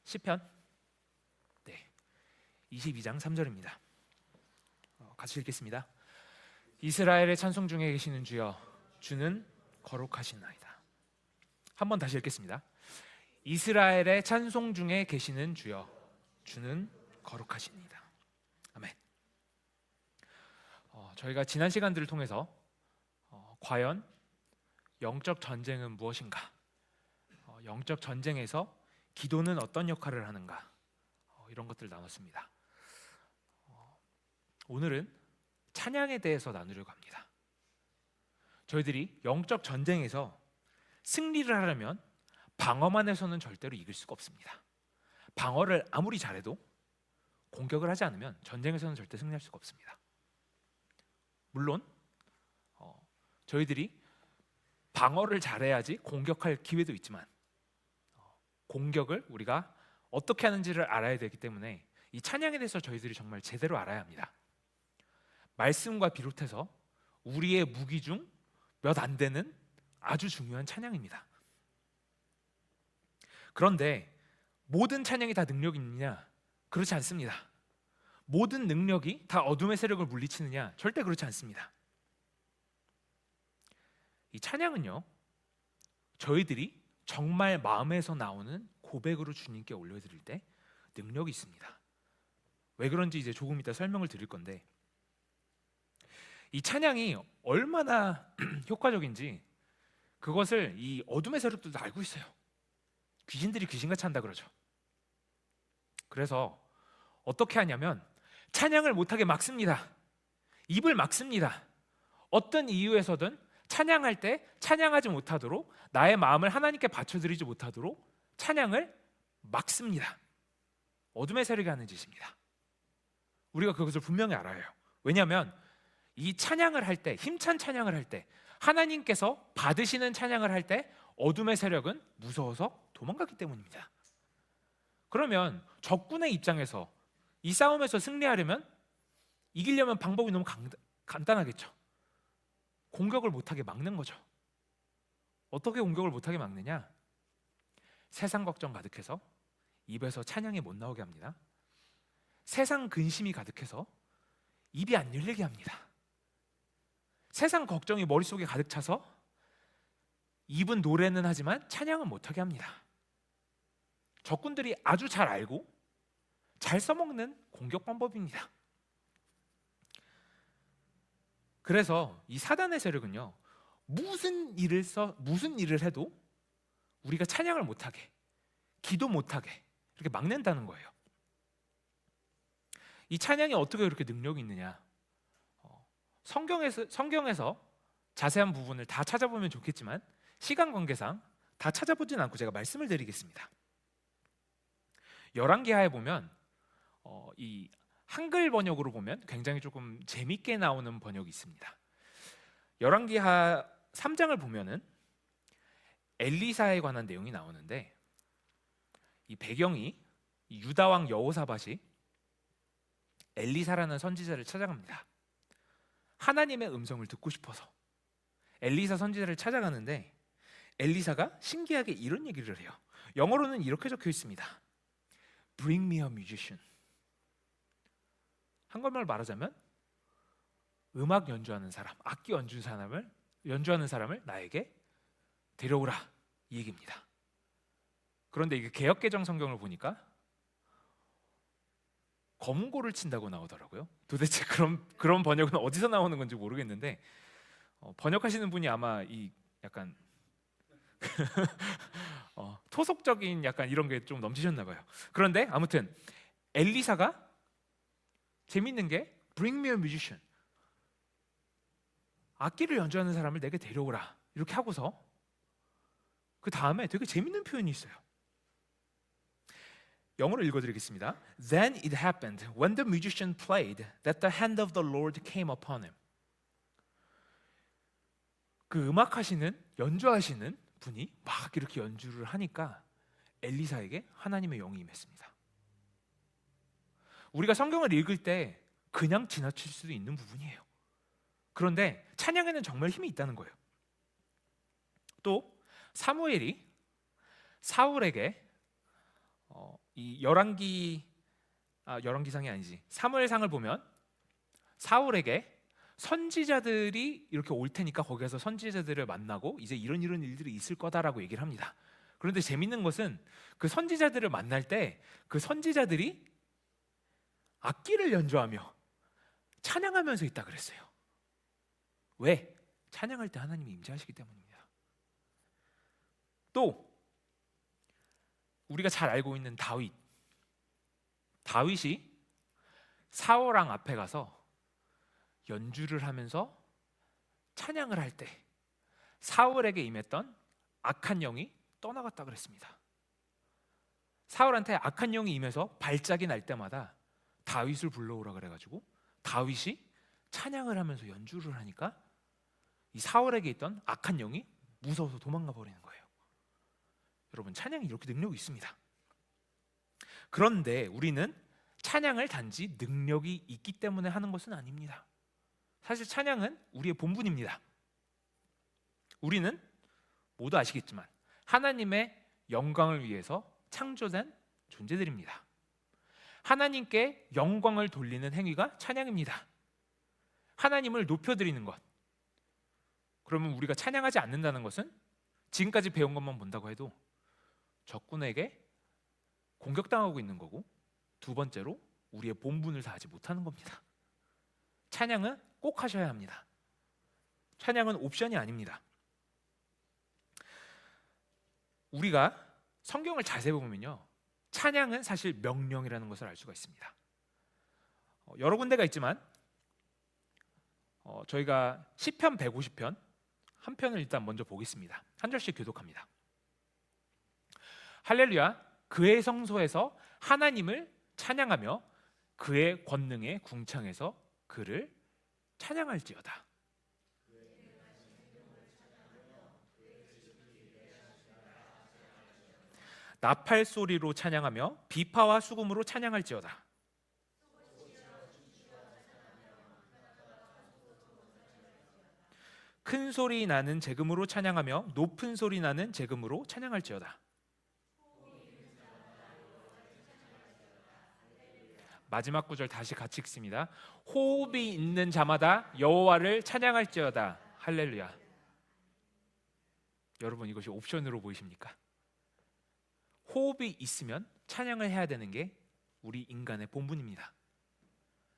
시편 22장 3절입니다. 같이 읽겠습니다. 이스라엘의 찬송 중에 계시는 주여, 주는 거룩하시나이다. 한번 다시 읽겠습니다. 이스라엘의 찬송 중에 계시는 주여, 주는 거룩하시니이다. 아멘. 저희가 지난 시간들을 통해서 과연 영적 전쟁은 무엇인가, 영적 전쟁에서 기도는 어떤 역할을 하는가, 이런 것들을 나눴습니다. 오늘은 찬양에 대해서 나누려고 합니다. 저희들이 영적 전쟁에서 승리를 하려면 방어만 해서는 절대로 이길 수가 없습니다. 방어를 아무리 잘해도 공격을 하지 않으면 전쟁에서는 절대 승리할 수가 없습니다. 물론 저희들이 방어를 잘해야지 공격할 기회도 있지만 공격을 우리가 어떻게 하는지를 알아야 되기 때문에 이 찬양에 대해서 저희들이 정말 제대로 알아야 합니다. 말씀과 비롯해서 우리의 무기 중 몇 안 되는 아주 중요한 찬양입니다. 그런데 모든 찬양이 다 능력이 있느냐? 그렇지 않습니다. 모든 능력이 다 어둠의 세력을 물리치느냐? 절대 그렇지 않습니다. 이 찬양은요, 저희들이 정말 마음에서 나오는 고백으로 주님께 올려드릴 때 능력이 있습니다. 왜 그런지 이제 조금 이따 설명을 드릴 건데, 이 찬양이 얼마나 효과적인지 그것을 이 어둠의 세력들도 알고 있어요. 귀신들이 귀신같이 한다 그러죠. 그래서 어떻게 하냐면 찬양을 못하게 막습니다. 입을 막습니다. 어떤 이유에서든 찬양할 때 찬양하지 못하도록, 나의 마음을 하나님께 바쳐드리지 못하도록 찬양을 막습니다. 어둠의 세력이 하는 짓입니다. 우리가 그것을 분명히 알아야 해요. 왜냐하면 이 찬양을 할 때, 힘찬 찬양을 할 때, 하나님께서 받으시는 찬양을 할 때 어둠의 세력은 무서워서 도망가기 때문입니다. 그러면 적군의 입장에서 이 싸움에서 승리하려면, 이기려면 방법이 너무 간단하겠죠. 공격을 못하게 막는 거죠. 어떻게 공격을 못하게 막느냐? 세상 걱정 가득해서 입에서 찬양이 못 나오게 합니다. 세상 근심이 가득해서 입이 안 열리게 합니다. 세상 걱정이 머릿속에 가득 차서 입은 노래는 하지만 찬양은 못하게 합니다. 적군들이 아주 잘 알고 잘 써먹는 공격 방법입니다. 그래서 이 사단의 세력은요, 무슨 일을 해도 우리가 찬양을 못하게, 기도 못하게 이렇게 막는다는 거예요. 이 찬양이 어떻게 그렇게 능력이 있느냐? 성경에서 자세한 부분을 다 찾아보면 좋겠지만 시간 관계상 다 찾아보진 않고 제가 말씀을 드리겠습니다. 열왕기하에 보면 이 한글 번역으로 보면 굉장히 조금 재밌게 나오는 번역이 있습니다. 열왕기하 3장을 보면은 엘리사에 관한 내용이 나오는데, 이 배경이 유다 왕 여호사밧이 엘리사라는 선지자를 찾아갑니다. 하나님의 음성을 듣고 싶어서 엘리사 선지자를 찾아가는데, 엘리사가 신기하게 이런 얘기를 해요. 영어로는 이렇게 적혀 있습니다. Bring me a musician. 한국말로 말하자면 음악 연주하는 사람, 악기 연주하는 사람을 나에게 데려오라, 이 얘기입니다. 그런데 이게 개역개정 성경을 보니까 검은고를 친다고 나오더라고요. 도대체 그런 번역은 어디서 나오는 건지 모르겠는데, 번역하시는 분이 아마 이 약간 토속적인 약간 이런 게 좀 넘치셨나 봐요. 그런데 아무튼 엘리사가 재밌는 게 Bring me a musician, 악기를 연주하는 사람을 내게 데려오라, 이렇게 하고서 그 다음에 되게 재밌는 표현이 있어요. 영어로 읽어드리겠습니다. Then it happened when the musician played that the hand of the Lord came upon him. 그 연주하시는 분이 막 이렇게 연주를 하니까 엘리사에게 하나님의 영이 임했습니다. 우리가 성경을 읽을 때 그냥 지나칠 수도 있는 부분이에요. 그런데 찬양에는 정말 힘이 있다는 거예요. 또 사무엘이 사울에게 이 열왕기상이 아니지, 사무엘상을 보면 사울에게 선지자들이 이렇게 올 테니까 거기 가서 선지자들을 만나고 이제 이런 일들이 있을 거다라고 얘기를 합니다. 그런데 재밌는 것은 그 선지자들을 만날 때 그 선지자들이 악기를 연주하며 찬양하면서 있다 그랬어요. 왜? 찬양할 때 하나님이 임재하시기 때문입니다. 또 우리가 잘 알고 있는 다윗이 사울 왕 앞에 가서 연주를 하면서 찬양을 할 때 사울에게 임했던 악한 영이 떠나갔다 그랬습니다. 사울한테 악한 영이 임해서 발작이 날 때마다 다윗을 불러오라 그래가지고 다윗이 찬양을 하면서 연주를 하니까 이 사울에게 있던 악한 영이 무서워서 도망가 버리는 거예요. 여러분, 찬양이 이렇게 능력이 있습니다. 그런데 우리는 찬양을 단지 능력이 있기 때문에 하는 것은 아닙니다. 사실 찬양은 우리의 본분입니다. 우리는 모두 아시겠지만 하나님의 영광을 위해서 창조된 존재들입니다. 하나님께 영광을 돌리는 행위가 찬양입니다. 하나님을 높여드리는 것. 그러면 우리가 찬양하지 않는다는 것은 지금까지 배운 것만 본다고 해도 적군에게 공격당하고 있는 거고, 두 번째로 우리의 본분을 다하지 못하는 겁니다. 찬양은 꼭 하셔야 합니다. 찬양은 옵션이 아닙니다. 우리가 성경을 자세히 보면요, 찬양은 사실 명령이라는 것을 알 수가 있습니다. 여러 군데가 있지만 저희가 시편 150편 한 편을 일단 먼저 보겠습니다. 한 절씩 교독합니다. 할렐루야, 그의 성소에서 하나님을 찬양하며 그의 권능의 궁창에서 그를 찬양할지어다. 나팔 소리로 찬양하며 비파와 수금으로 찬양할지어다. 큰 소리 나는 재금으로 찬양하며 높은 소리 나는 재금으로 찬양할지어다. 마지막 구절 다시 같이 읽습니다. 호흡이 있는 자마다 여호와를 찬양할지어다. 할렐루야. 여러분, 이것이 옵션으로 보이십니까? 호흡이 있으면 찬양을 해야 되는 게 우리 인간의 본분입니다.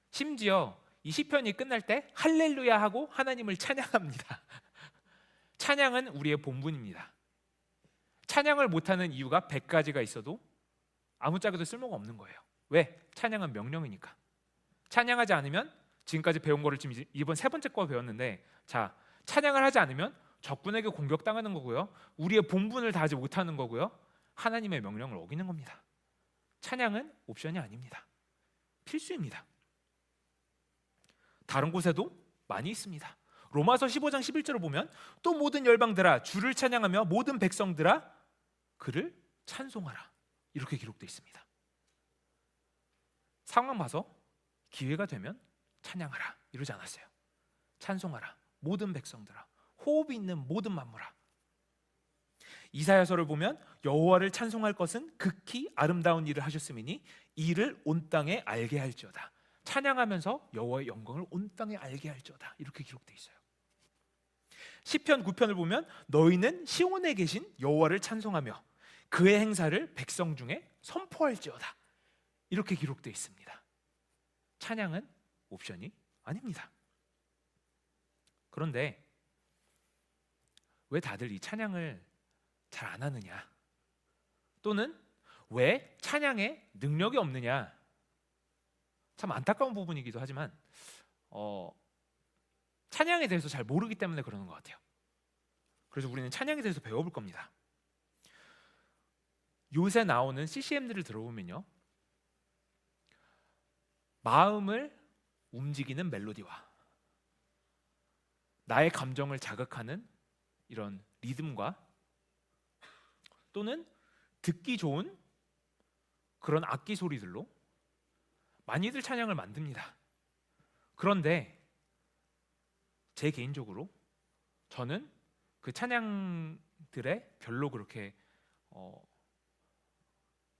심지어 이 시편이 끝날 때 할렐루야 하고 하나님을 찬양합니다. 찬양은 우리의 본분입니다. 찬양을 못하는 이유가 100가지가 있어도 아무짝에도 쓸모가 없는 거예요. 왜? 찬양은 명령이니까. 찬양하지 않으면, 지금까지 배운 거를 지금 이번 세 번째 거 배웠는데, 자, 찬양을 하지 않으면 적군에게 공격당하는 거고요, 우리의 본분을 다하지 못하는 거고요, 하나님의 명령을 어기는 겁니다. 찬양은 옵션이 아닙니다. 필수입니다. 다른 곳에도 많이 있습니다. 로마서 15장 11절을 보면 또 모든 열방들아 주를 찬양하며 모든 백성들아 그를 찬송하라, 이렇게 기록되어 있습니다. 상황 봐서 기회가 되면 찬양하라 이러지 않았어요. 찬송하라, 모든 백성들아, 호흡이 있는 모든 만물아. 이사야서를 보면 여호와를 찬송할 것은 극히 아름다운 일을 하셨음이니 이를 온 땅에 알게 할지어다. 찬양하면서 여호와의 영광을 온 땅에 알게 할지어다, 이렇게 기록되어 있어요. 시편 9편을 보면 너희는 시온에 계신 여호와를 찬송하며 그의 행사를 백성 중에 선포할지어다, 이렇게 기록되어 있습니다. 찬양은 옵션이 아닙니다. 그런데 왜 다들 이 찬양을 잘 안 하느냐, 또는 왜 찬양에 능력이 없느냐, 참 안타까운 부분이기도 하지만 찬양에 대해서 잘 모르기 때문에 그러는 것 같아요. 그래서 우리는 찬양에 대해서 배워볼 겁니다. 요새 나오는 CCM들을 들어보면요, 마음을 움직이는 멜로디와 나의 감정을 자극하는 이런 리듬과 또는 듣기 좋은 그런 악기 소리들로 많이들 찬양을 만듭니다. 그런데 제 개인적으로 저는 그 찬양들에 별로 그렇게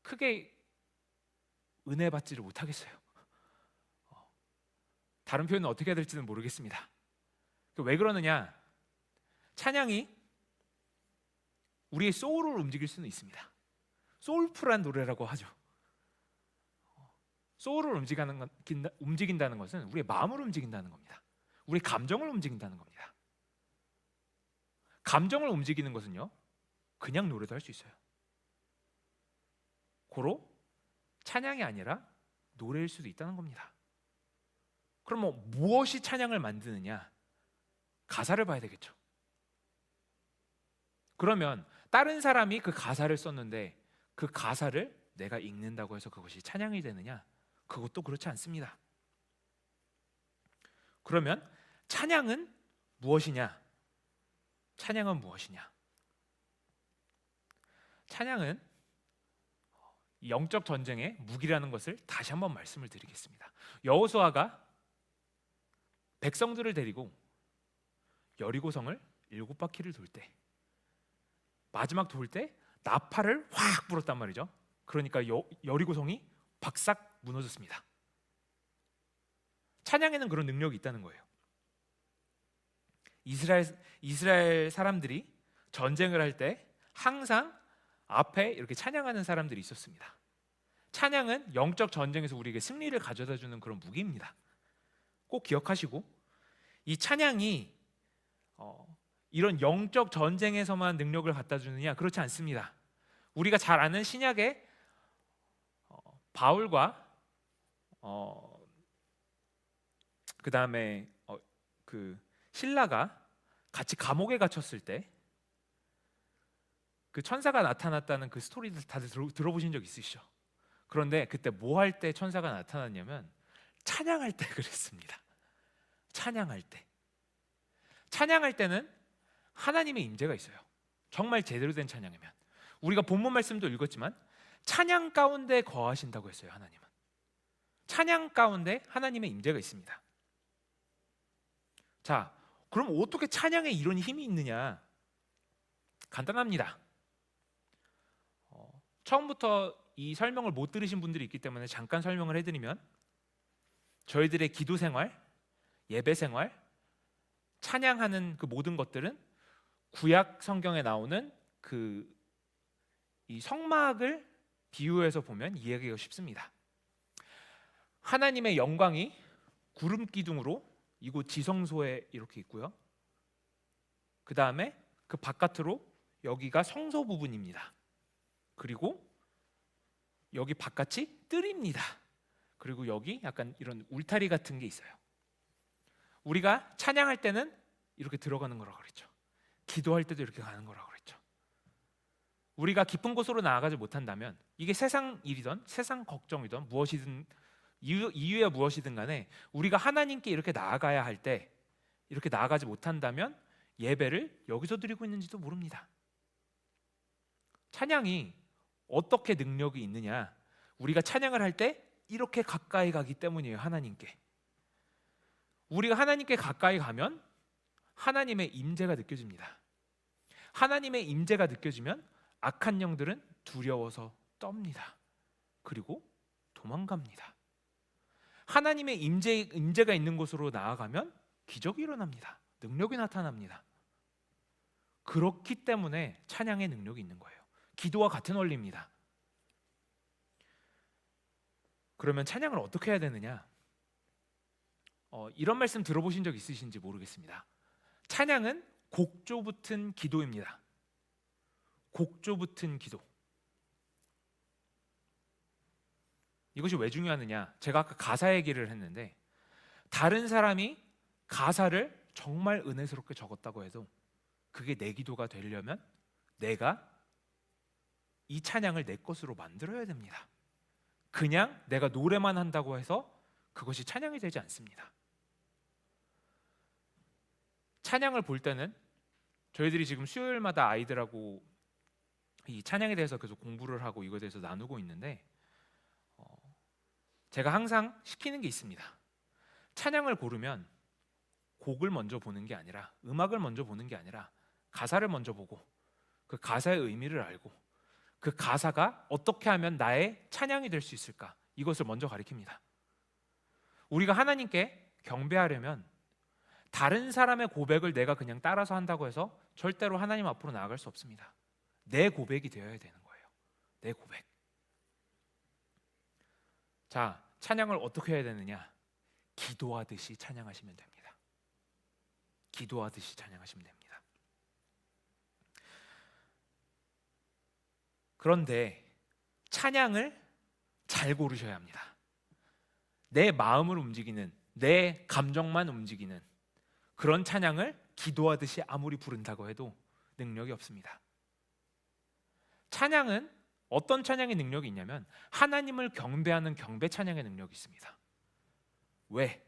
크게 은혜 받지를 못하겠어요. 다른 표현은 어떻게 해야 될지는 모르겠습니다. 왜 그러느냐? 찬양이 우리의 소울을 움직일 수는 있습니다. 소울풀한 노래라고 하죠. 소울을 움직인다는 것은 우리의 마음을 움직인다는 겁니다. 우리 감정을 움직인다는 겁니다. 감정을 움직이는 것은요, 그냥 노래도 할 수 있어요. 고로 찬양이 아니라 노래일 수도 있다는 겁니다. 그럼 무엇이 찬양을 만드느냐? 가사를 봐야 되겠죠. 그러면 다른 사람이 그 가사를 썼는데 그 가사를 내가 읽는다고 해서 그것이 찬양이 되느냐? 그것도 그렇지 않습니다. 그러면 찬양은 무엇이냐? 찬양은 무엇이냐? 찬양은 영적 전쟁의 무기라는 것을 다시 한번 말씀을 드리겠습니다. 여호수아가 백성들을 데리고 여리고성을 7바퀴를 돌 때, 마지막 돌 때 나팔을 확 불었단 말이죠. 그러니까 여리고성이 박삭 무너졌습니다. 찬양에는 그런 능력이 있다는 거예요. 이스라엘 사람들이 전쟁을 할 때 항상 앞에 이렇게 찬양하는 사람들이 있었습니다. 찬양은 영적 전쟁에서 우리에게 승리를 가져다 주는 그런 무기입니다. 꼭 기억하시고, 이 찬양이 이런 영적 전쟁에서만 능력을 갖다 주느냐? 그렇지 않습니다. 우리가 잘 아는 신약의 바울과 그 다음에 그 신라가 같이 감옥에 갇혔을 때 그 천사가 나타났다는 그 스토리들 다들 들어보신 적 있으시죠? 그런데 그때 뭐 할 때 천사가 나타났냐면 찬양할 때 그랬습니다. 찬양할 때. 찬양할 때는 하나님의 임재가 있어요. 정말 제대로 된 찬양이면. 우리가 본문 말씀도 읽었지만 찬양 가운데 거하신다고 했어요. 하나님은. 찬양 가운데 하나님의 임재가 있습니다. 자, 그럼 어떻게 찬양에 이런 힘이 있느냐? 간단합니다. 처음부터 이 설명을 못 들으신 분들이 있기 때문에 잠깐 설명을 해드리면, 저희들의 기도 생활, 예배 생활, 찬양하는 그 모든 것들은 구약 성경에 나오는 이 성막을 비유해서 보면 이해하기가 쉽습니다. 하나님의 영광이 구름 기둥으로 이곳 지성소에 이렇게 있고요. 그 다음에 그 바깥으로 여기가 성소 부분입니다. 그리고 여기 바깥이 뜰입니다. 그리고 여기 약간 이런 울타리 같은 게 있어요. 우리가 찬양할 때는 이렇게 들어가는 거라고 그랬죠. 기도할 때도 이렇게 가는 거라고 그랬죠. 우리가 깊은 곳으로 나아가지 못한다면, 이게 세상 일이든 세상 걱정이든 무엇이든 이유야 무엇이든 간에 우리가 하나님께 이렇게 나아가야 할 때 이렇게 나아가지 못한다면 예배를 여기서 드리고 있는지도 모릅니다. 찬양이 어떻게 능력이 있느냐? 우리가 찬양을 할 때 이렇게 가까이 가기 때문이에요. 하나님께. 우리가 하나님께 가까이 가면 하나님의 임재가 느껴집니다. 하나님의 임재가 느껴지면 악한 영들은 두려워서 떱니다. 그리고 도망갑니다. 하나님의 임재가 있는 곳으로 나아가면 기적이 일어납니다. 능력이 나타납니다. 그렇기 때문에 찬양의 능력이 있는 거예요. 기도와 같은 원리입니다. 그러면 찬양을 어떻게 해야 되느냐? 이런 말씀 들어보신 적 있으신지 모르겠습니다. 찬양은 곡조 붙은 기도입니다. 곡조 붙은 기도. 이것이 왜 중요하느냐? 제가 아까 가사 얘기를 했는데, 다른 사람이 가사를 정말 은혜스럽게 적었다고 해도 그게 내 기도가 되려면 내가 이 찬양을 내 것으로 만들어야 됩니다. 그냥 내가 노래만 한다고 해서 그것이 찬양이 되지 않습니다. 찬양을 볼 때는 저희들이 지금 수요일마다 아이들하고 이 찬양에 대해서 계속 공부를 하고 이거에 대해서 나누고 있는데, 제가 항상 시키는 게 있습니다. 찬양을 고르면 곡을 먼저 보는 게 아니라, 음악을 먼저 보는 게 아니라 가사를 먼저 보고 그 가사의 의미를 알고 그 가사가 어떻게 하면 나의 찬양이 될 수 있을까, 이것을 먼저 가리킵니다. 우리가 하나님께 경배하려면 다른 사람의 고백을 내가 그냥 따라서 한다고 해서 절대로 하나님 앞으로 나아갈 수 없습니다. 내 고백이 되어야 되는 거예요. 내 고백. 자, 찬양을 어떻게 해야 되느냐? 기도하듯이 찬양하시면 됩니다. 기도하듯이 찬양하시면 됩니다. 그런데 찬양을 잘 고르셔야 합니다. 내 마음을 움직이는, 내 감정만 움직이는 그런 찬양을 기도하듯이 아무리 부른다고 해도 능력이 없습니다. 찬양은 어떤 찬양의 능력이 있냐면 하나님을 경배하는 경배 찬양의 능력이 있습니다. 왜?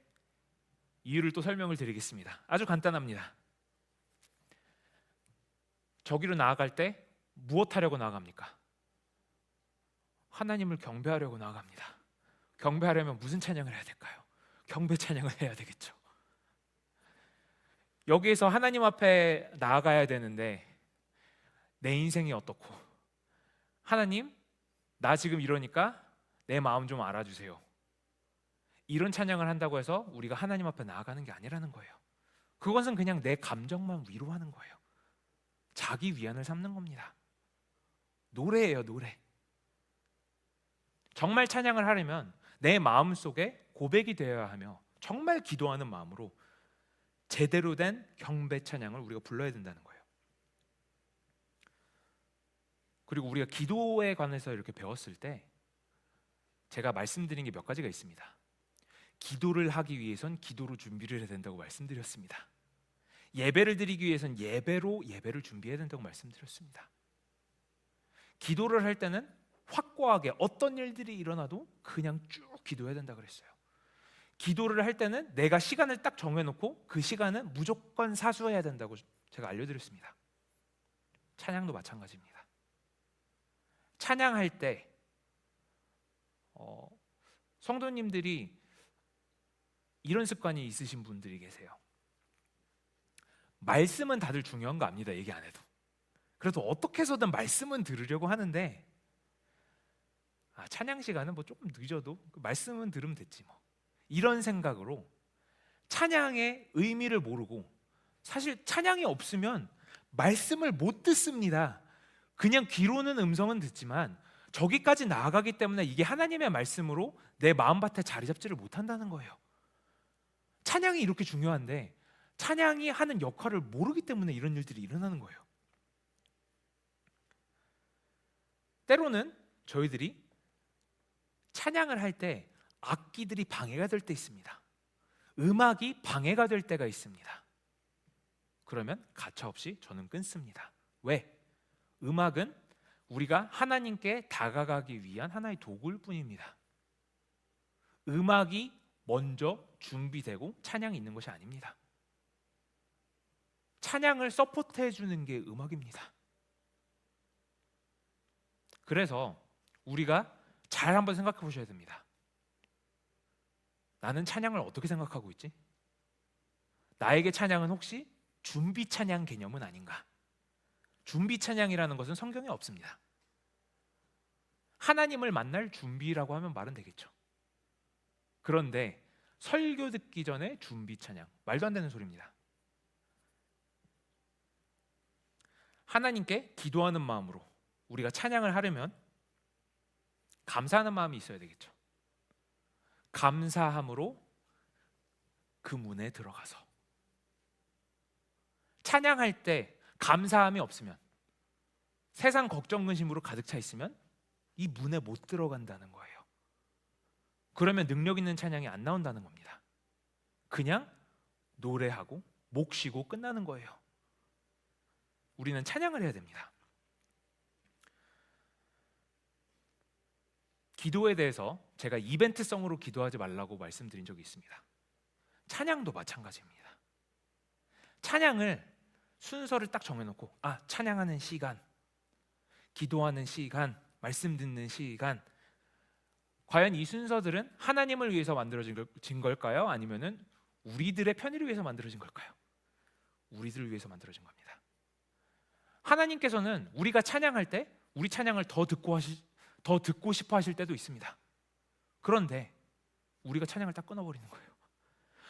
이유를 또 설명을 드리겠습니다. 아주 간단합니다. 저기로 나아갈 때 무엇 하려고 나아갑니까? 하나님을 경배하려고 나아갑니다. 경배하려면 무슨 찬양을 해야 될까요? 경배 찬양을 해야 되겠죠. 여기에서 하나님 앞에 나아가야 되는데 내 인생이 어떻고, 하나님 나 지금 이러니까 내 마음 좀 알아주세요, 이런 찬양을 한다고 해서 우리가 하나님 앞에 나아가는 게 아니라는 거예요. 그것은 그냥 내 감정만 위로하는 거예요. 자기 위안을 삼는 겁니다. 노래예요, 노래. 정말 찬양을 하려면 내 마음속에 고백이 되어야 하며 정말 기도하는 마음으로 제대로 된 경배 찬양을 우리가 불러야 된다는 거예요. 그리고 우리가 기도에 관해서 이렇게 배웠을 때 제가 말씀드린 게 몇 가지가 있습니다. 기도를 하기 위해선 기도로 준비를 해야 된다고 말씀드렸습니다. 예배를 드리기 위해선 예배로 예배를 준비해야 된다고 말씀드렸습니다. 기도를 할 때는 확고하게 어떤 일들이 일어나도 그냥 쭉 기도해야 된다 그랬어요. 기도를 할 때는 내가 시간을 딱 정해놓고 그 시간은 무조건 사수해야 된다고 제가 알려드렸습니다. 찬양도 마찬가지입니다. 찬양할 때 성도님들이 이런 습관이 있으신 분들이 계세요. 말씀은 다들 중요한 거 압니다. 얘기 안 해도. 그래도 어떻게 해서든 말씀은 들으려고 하는데 찬양 시간은 뭐 조금 늦어도 말씀은 들으면 됐지 뭐, 이런 생각으로 찬양의 의미를 모르고, 사실 찬양이 없으면 말씀을 못 듣습니다. 그냥 귀로는 음성은 듣지만 저기까지 나아가기 때문에 이게 하나님의 말씀으로 내 마음밭에 자리 잡지를 못한다는 거예요. 찬양이 이렇게 중요한데 찬양이 하는 역할을 모르기 때문에 이런 일들이 일어나는 거예요. 때로는 저희들이 찬양을 할 때 악기들이 방해가 될 때 있습니다. 음악이 방해가 될 때가 있습니다. 그러면 가차없이 저는 끊습니다. 왜? 음악은 우리가 하나님께 다가가기 위한 하나의 도구일 뿐입니다. 음악이 먼저 준비되고 찬양이 있는 것이 아닙니다. 찬양을 서포트해 주는 게 음악입니다. 그래서 우리가 잘 한번 생각해 보셔야 됩니다. 나는 찬양을 어떻게 생각하고 있지? 나에게 찬양은 혹시 준비 찬양 개념은 아닌가? 준비 찬양이라는 것은 성경에 없습니다. 하나님을 만날 준비라고 하면 말은 되겠죠. 그런데 설교 듣기 전에 준비 찬양, 말도 안 되는 소리입니다. 하나님께 기도하는 마음으로 우리가 찬양을 하려면 감사하는 마음이 있어야 되겠죠. 감사함으로 그 문에 들어가서 찬양할 때 감사함이 없으면, 세상 걱정 근심으로 가득 차 있으면 이 문에 못 들어간다는 거예요. 그러면 능력 있는 찬양이 안 나온다는 겁니다. 그냥 노래하고 목 쉬고 끝나는 거예요. 우리는 찬양을 해야 됩니다. 기도에 대해서 제가 이벤트성으로 기도하지 말라고 말씀드린 적이 있습니다. 찬양도 마찬가지입니다. 찬양을 순서를 딱 정해놓고 찬양하는 시간, 기도하는 시간, 말씀 듣는 시간, 과연 이 순서들은 하나님을 위해서 만들어진 걸까요? 아니면은 우리들의 편의를 위해서 만들어진 걸까요? 우리들을 위해서 만들어진 겁니다. 하나님께서는 우리가 찬양할 때 우리 찬양을 더 듣고 싶어 하실 때도 있습니다. 그런데 우리가 찬양을 딱 끊어버리는 거예요.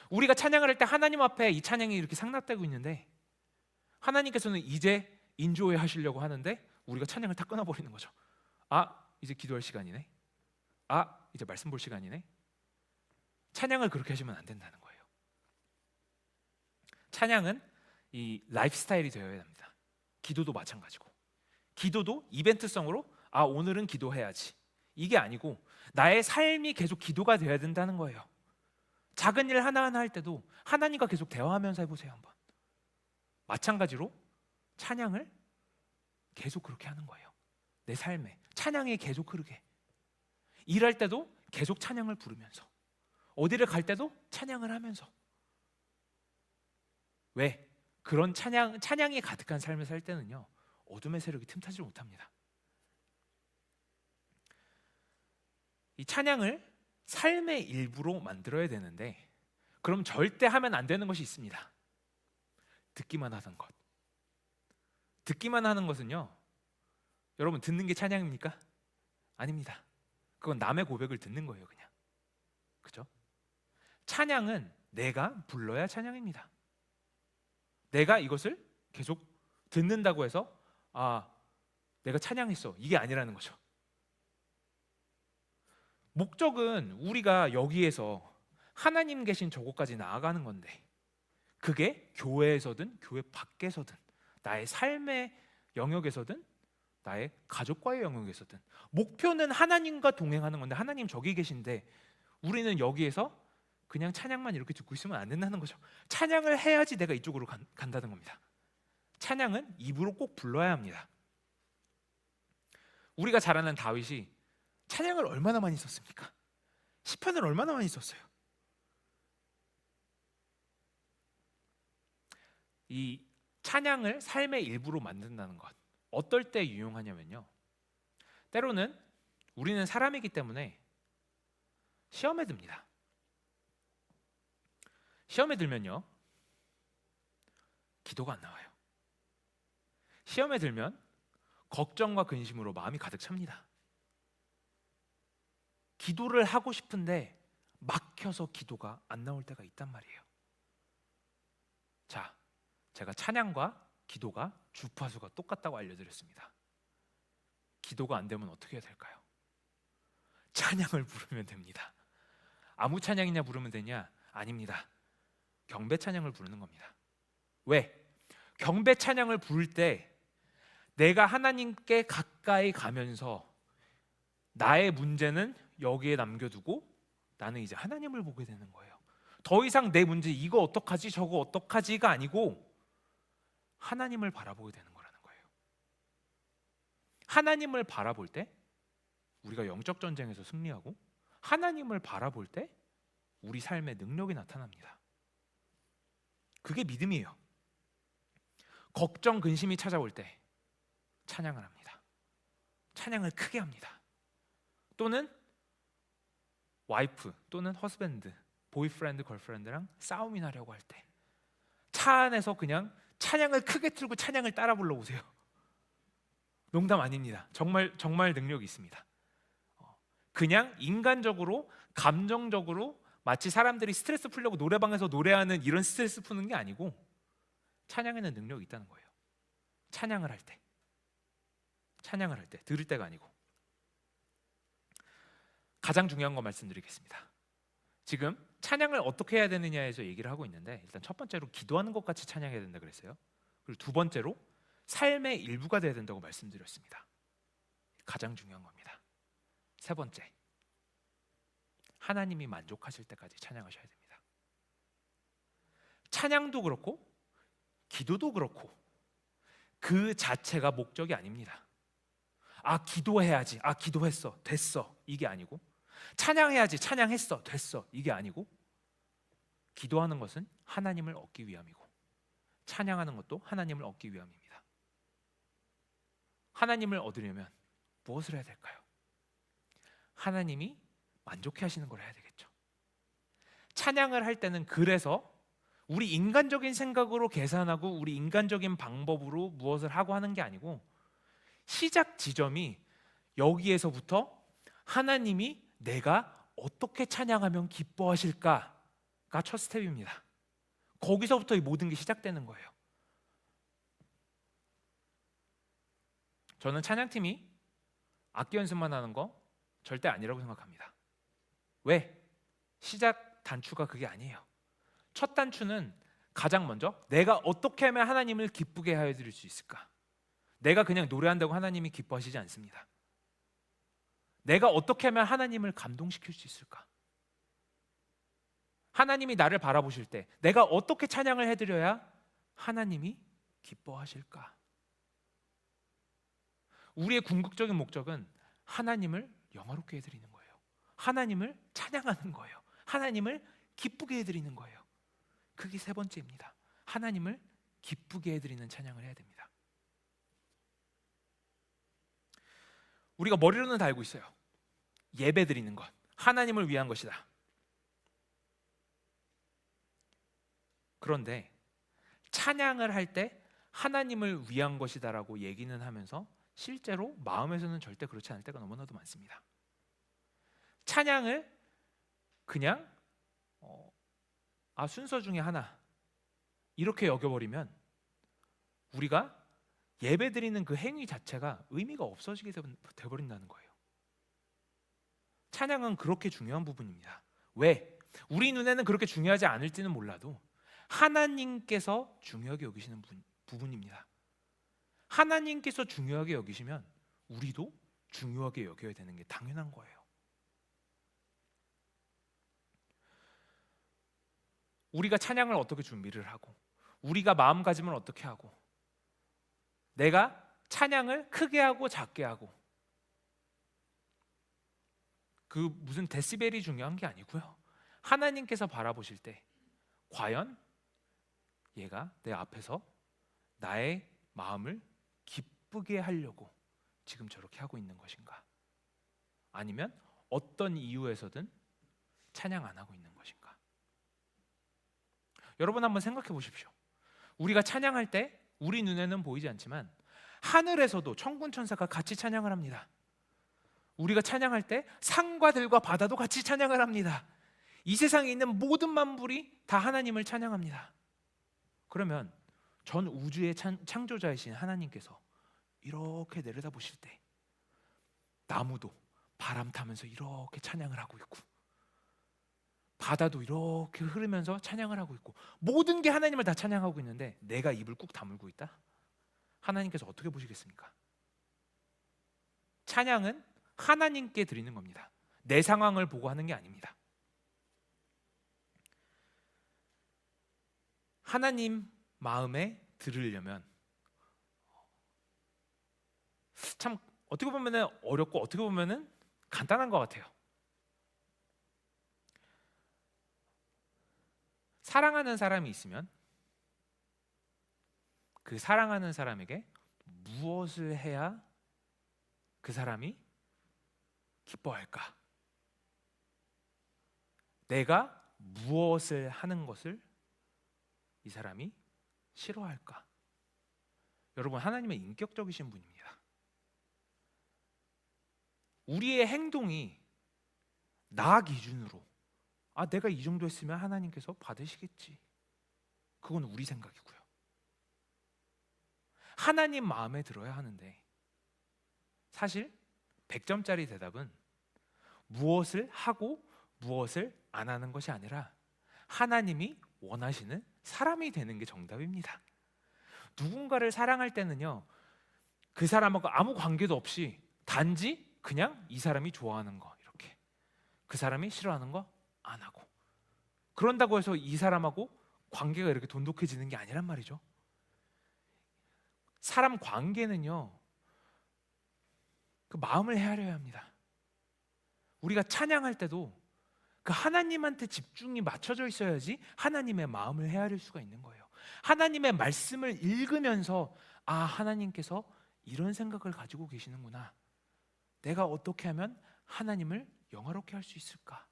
우리가 찬양을 할 때 하나님 앞에 이 찬양이 이렇게 상납되고 있는데 하나님께서는 이제 인조해 하시려고 하는데 우리가 찬양을 딱 끊어버리는 거죠. 아, 이제 기도할 시간이네. 아, 이제 말씀 볼 시간이네. 찬양을 그렇게 하시면 안 된다는 거예요. 찬양은 이 라이프 스타일이 되어야 합니다. 기도도 마찬가지고. 기도도 이벤트성으로 오늘은 기도해야지, 이게 아니고 나의 삶이 계속 기도가 되어야 된다는 거예요. 작은 일 하나하나 할 때도 하나님과 계속 대화하면서 해보세요. 한번. 마찬가지로 찬양을 계속 그렇게 하는 거예요. 내 삶에 찬양이 계속 흐르게. 일할 때도 계속 찬양을 부르면서, 어디를 갈 때도 찬양을 하면서. 왜? 그런 찬양이 가득한 삶을 살 때는요, 어둠의 세력이 틈타지 못합니다. 이 찬양을 삶의 일부로 만들어야 되는데, 그럼 절대 하면 안 되는 것이 있습니다. 듣기만 하는 것. 듣기만 하는 것은요, 여러분, 듣는 게 찬양입니까? 아닙니다. 그건 남의 고백을 듣는 거예요, 그냥. 그죠? 찬양은 내가 불러야 찬양입니다. 내가 이것을 계속 듣는다고 해서 내가 찬양했어, 이게 아니라는 거죠. 목적은 우리가 여기에서 하나님 계신 저곳까지 나아가는 건데, 그게 교회에서든 교회 밖에서든 나의 삶의 영역에서든 나의 가족과의 영역에서든 목표는 하나님과 동행하는 건데, 하나님 저기 계신데 우리는 여기에서 그냥 찬양만 이렇게 듣고 있으면 안 된다는 거죠. 찬양을 해야지 내가 이쪽으로 간다는 겁니다. 찬양은 입으로 꼭 불러야 합니다. 우리가 잘 아는 다윗이 찬양을 얼마나 많이 썼습니까? 시편을 얼마나 많이 썼어요. 이 찬양을 삶의 일부로 만든다는 것, 어떨 때 유용하냐면요, 때로는 우리는 사람이기 때문에 시험에 듭니다. 시험에 들면요, 기도가 안 나와요. 시험에 들면 걱정과 근심으로 마음이 가득 찹니다. 기도를 하고 싶은데 막혀서 기도가 안 나올 때가 있단 말이에요. 자, 제가 찬양과 기도가 주파수가 똑같다고 알려드렸습니다. 기도가 안 되면 어떻게 해야 될까요? 찬양을 부르면 됩니다. 아무 찬양이냐 부르면 되냐? 아닙니다. 경배 찬양을 부르는 겁니다. 왜? 경배 찬양을 부를 때 내가 하나님께 가까이 가면서 나의 문제는 여기에 남겨두고 나는 이제 하나님을 보게 되는 거예요. 더 이상 내 문제 이거 어떡하지 저거 어떡하지가 아니고 하나님을 바라보게 되는 거라는 거예요. 하나님을 바라볼 때 우리가 영적 전쟁에서 승리하고, 하나님을 바라볼 때 우리 삶의 능력이 나타납니다. 그게 믿음이에요. 걱정, 근심이 찾아올 때 찬양을 합니다. 찬양을 크게 합니다. 또는 와이프 또는 허스밴드, 보이프렌드, 걸프렌드랑 싸움이 나려고 할 때 차 안에서 그냥 찬양을 크게 틀고 찬양을 따라 불러보세요. 농담 아닙니다. 정말 능력이 있습니다. 그냥 인간적으로, 감정적으로 마치 사람들이 스트레스 풀려고 노래방에서 노래하는 이런 스트레스 푸는 게 아니고, 찬양에는 능력이 있다는 거예요. 찬양을 할 때 들을 때가 아니고. 가장 중요한 거 말씀드리겠습니다. 지금 찬양을 어떻게 해야 되느냐에서 얘기를 하고 있는데, 일단 첫 번째로 기도하는 것 같이 찬양해야 된다 그랬어요. 그리고 두 번째로 삶의 일부가 돼야 된다고 말씀드렸습니다. 가장 중요한 겁니다. 세 번째, 하나님이 만족하실 때까지 찬양하셔야 됩니다. 찬양도 그렇고 기도도 그렇고 그 자체가 목적이 아닙니다. 기도해야지, 기도했어, 됐어, 이게 아니고, 찬양해야지, 찬양했어, 됐어, 이게 아니고, 기도하는 것은 하나님을 얻기 위함이고 찬양하는 것도 하나님을 얻기 위함입니다. 하나님을 얻으려면 무엇을 해야 될까요? 하나님이 만족해 하시는 걸 해야 되겠죠. 찬양을 할 때는 그래서 우리 인간적인 생각으로 계산하고 우리 인간적인 방법으로 무엇을 하고 하는 게 아니고, 시작 지점이 여기에서부터 하나님이 내가 어떻게 찬양하면 기뻐하실까가 첫 스텝입니다. 거기서부터 이 모든 게 시작되는 거예요. 저는 찬양팀이 악기 연습만 하는 거 절대 아니라고 생각합니다. 왜? 시작 단추가 그게 아니에요. 첫 단추는 가장 먼저 내가 어떻게 하면 하나님을 기쁘게 하여 드릴 수 있을까? 내가 그냥 노래한다고 하나님이 기뻐하시지 않습니다. 내가 어떻게 하면 하나님을 감동시킬 수 있을까? 하나님이 나를 바라보실 때 내가 어떻게 찬양을 해드려야 하나님이 기뻐하실까? 우리의 궁극적인 목적은 하나님을 영화롭게 해드리는 거예요. 하나님을 찬양하는 거예요. 하나님을 기쁘게 해드리는 거예요. 그게 세 번째입니다. 하나님을 기쁘게 해드리는 찬양을 해야 됩니다. 우리가 머리로는 다 알고 있어요. 예배 드리는 것, 하나님을 위한 것이다. 그런데 찬양을 할 때 하나님을 위한 것이다라고 얘기는 하면서 실제로 마음에서는 절대 그렇지 않을 때가 너무나도 많습니다. 찬양을 그냥 순서 중에 하나 이렇게 여겨버리면 우리가 예배드리는 그 행위 자체가 의미가 없어지게 되어버린다는 거예요. 찬양은 그렇게 중요한 부분입니다. 왜? 우리 눈에는 그렇게 중요하지 않을지는 몰라도 하나님께서 중요하게 여기시는 부분입니다. 하나님께서 중요하게 여기시면 우리도 중요하게 여겨야 되는 게 당연한 거예요. 우리가 찬양을 어떻게 준비를 하고 우리가 마음가짐을 어떻게 하고 내가 찬양을 크게 하고 작게 하고 그 무슨 데시벨이 중요한 게 아니고요. 하나님께서 바라보실 때 과연 얘가 내 앞에서 나의 마음을 기쁘게 하려고 지금 저렇게 하고 있는 것인가? 아니면 어떤 이유에서든 찬양 안 하고 있는 것인가? 여러분 한번 생각해 보십시오. 우리가 찬양할 때 우리 눈에는 보이지 않지만 하늘에서도 천군 천사가 같이 찬양을 합니다. 우리가 찬양할 때 산과 들과 바다도 같이 찬양을 합니다. 이 세상에 있는 모든 만물이 다 하나님을 찬양합니다. 그러면 전 우주의 창조자이신 하나님께서 이렇게 내려다보실 때 나무도 바람 타면서 이렇게 찬양을 하고 있고 바다도 이렇게 흐르면서 찬양을 하고 있고 모든 게 하나님을 다 찬양하고 있는데 내가 입을 꾹 다물고 있다? 하나님께서 어떻게 보시겠습니까? 찬양은 하나님께 드리는 겁니다. 내 상황을 보고 하는 게 아닙니다. 하나님 마음에 들으려면 참 어떻게 보면 어렵고 어떻게 보면 간단한 것 같아요. 사랑하는 사람이 있으면 그 사랑하는 사람에게 무엇을 해야 그 사람이 기뻐할까? 내가 무엇을 하는 것을 이 사람이 싫어할까? 여러분, 하나님은 인격적이신 분입니다. 우리의 행동이 나 기준으로 내가 이 정도 했으면 하나님께서 받으시겠지. 그건 우리 생각이고요. 하나님 마음에 들어야 하는데 사실 100점짜리 대답은 무엇을 하고 무엇을 안 하는 것이 아니라 하나님이 원하시는 사람이 되는 게 정답입니다. 누군가를 사랑할 때는요, 그 사람하고 아무 관계도 없이 단지 그냥 이 사람이 좋아하는 거 이렇게, 그 사람이 싫어하는 거 안 하고, 그런다고 해서 이 사람하고 관계가 이렇게 돈독해지는 게 아니란 말이죠. 사람 관계는요, 그 마음을 헤아려야 합니다. 우리가 찬양할 때도 그 하나님한테 집중이 맞춰져 있어야지 하나님의 마음을 헤아릴 수가 있는 거예요. 하나님의 말씀을 읽으면서 하나님께서 이런 생각을 가지고 계시는구나. 내가 어떻게 하면 하나님을 영화롭게 할 수 있을까?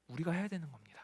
우리가 해야 되는 겁니다.